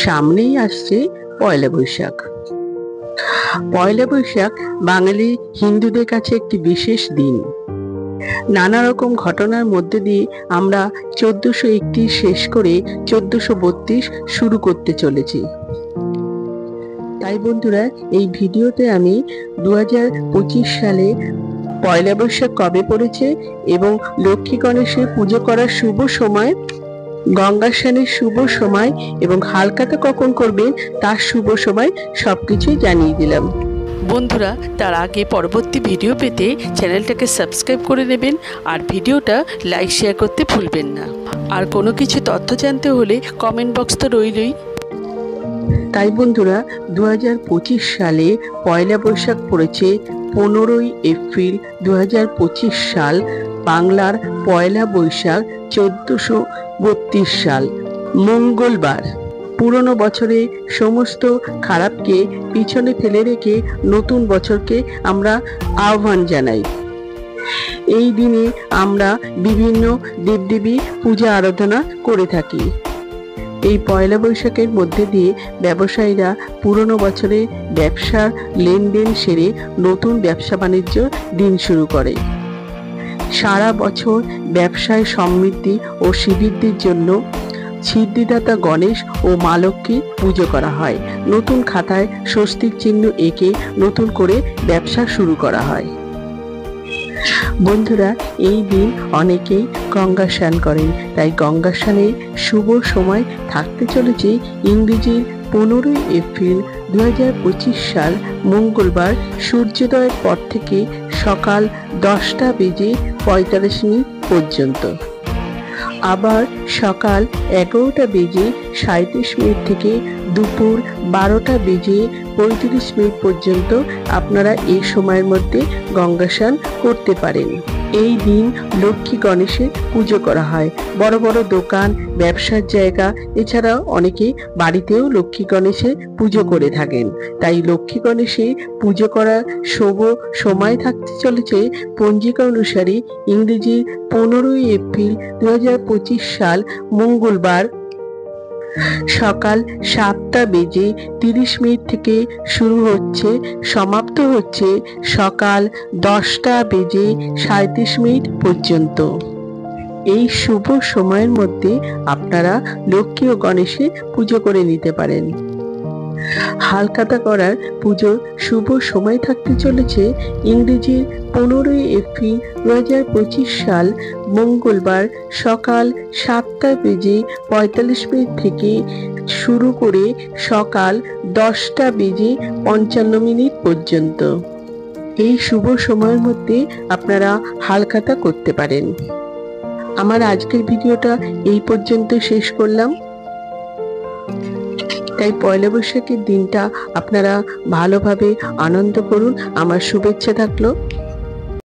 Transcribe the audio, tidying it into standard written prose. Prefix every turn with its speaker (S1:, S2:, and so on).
S1: সামনেই আসছে পয়লা বৈশাখ। পয়লা বৈশাখ বাঙালি হিন্দুদের কাছে একটি বিশেষ দিন। নানা রকম ঘটনার মধ্যে দিয়ে আমরা 1431 শেষ করে 1432 শুরু করতে চলেছি। তাই বন্ধুরা, এই ভিডিওতে আমি 2025 সালে পয়লা বৈশাখ কবে পড়েছে এবং লক্ষ্মী গণেশের পুজো করার শুভ সময়, গঙ্গা স্নানের শুভ সময় এবং হালখাতা কখন করবেন তার শুভ সময় সবকিছুই জানিয়ে দিলাম।
S2: বন্ধুরা, তার আগে পরবর্তী ভিডিও পেতে চ্যানেলটাকে সাবস্ক্রাইব করে নেবেন আর ভিডিওটা লাইক শেয়ার করতে ভুলবেন না। আর কোনো কিছু তথ্য জানতে হলে কমেন্ট বক্স তো রইলই।
S1: তাই বন্ধুরা, 2025 সালে পয়লা বৈশাখ পড়েছে 15ই এপ্রিল 2025 সাল, বাংলার পয়লা বৈশাখ 1432 সাল, মঙ্গলবার। পুরনো বছরে সমস্ত খারাপকে পিছনে ফেলে রেখে নতুন বছরকে আমরা আহ্বান জানাই। এই দিনে আমরা বিভিন্ন দেবদেবী পূজা আরাধনা করে থাকি। এই পয়লা বৈশাখের মধ্যে দিয়ে ব্যবসায়ীরা পুরনো বছরে ব্যবসার লেনদেন সেরে নতুন ব্যবসা বাণিজ্য দিন শুরু করে। সারা বছর ব্যবসায় সমৃদ্ধি ও শ্রীবৃদ্ধির জন্য সিদ্ধিদাতা গণেশ ও মা লক্ষ্মীর পুজো করা হয়। নতুন খাতায় স্বস্তিক চিহ্ন এঁকে নতুন করে ব্যবসা শুরু করা হয়। বন্ধুরা, এই দিন অনেকেই গঙ্গা স্নান করেন। তাই গঙ্গা স্নানের শুভ সময় থাকতে চলেছে ইংরেজির 15ই এপ্রিল 2025 সাল, মঙ্গলবার, সূর্যোদয়ের পর থেকে সকাল 10:45 পর্যন্ত। আবার সকাল 11:37 থেকে দুপুর 12:35 পর্যন্ত আপনারা এই সময়ের মধ্যে গঙ্গা স্নান করতে পারেন। এই দিন লক্ষ্মী গণেশের পুজো করা হয়। বড় বড় দোকান, ব্যবসার জায়গা, এছাড়াও অনেকে বাড়িতেও লক্ষ্মী গণেশের পুজো করে থাকেন। তাই লক্ষ্মী গণেশের পুজো করার শুভ সময় থাকতে চলেছে পঞ্জিকা অনুসারে ইংরেজি 15ই এপ্রিল 2025 সাল, মঙ্গলবার, সকাল 7:30 থেকে শুরু হচ্ছে, সমাপ্ত হচ্ছে সকাল 10:37 পর্যন্ত। এই শুভ সময়ের মধ্যে আপনারা লক্ষ্মী ও গণেশের পুজো করে নিতে পারেন। হালখাতা করার পুজোর শুভ সময় থাকতে চলেছে ইংরেজির 15ই এপ্রিল 2025 সাল, মঙ্গলবার, সকাল 7:45 থেকে শুরু করে সকাল 10:55 পর্যন্ত। এই শুভ সময়ের মধ্যে আপনারা হালখাতা করতে পারেন। আমার আজকের ভিডিওটা এই পর্যন্ত শেষ করলাম। তাই পয়লা বৈশাখের দিনটা আপনারা ভালোভাবে আনন্দ করুন। আমার শুভেচ্ছা থাকলো।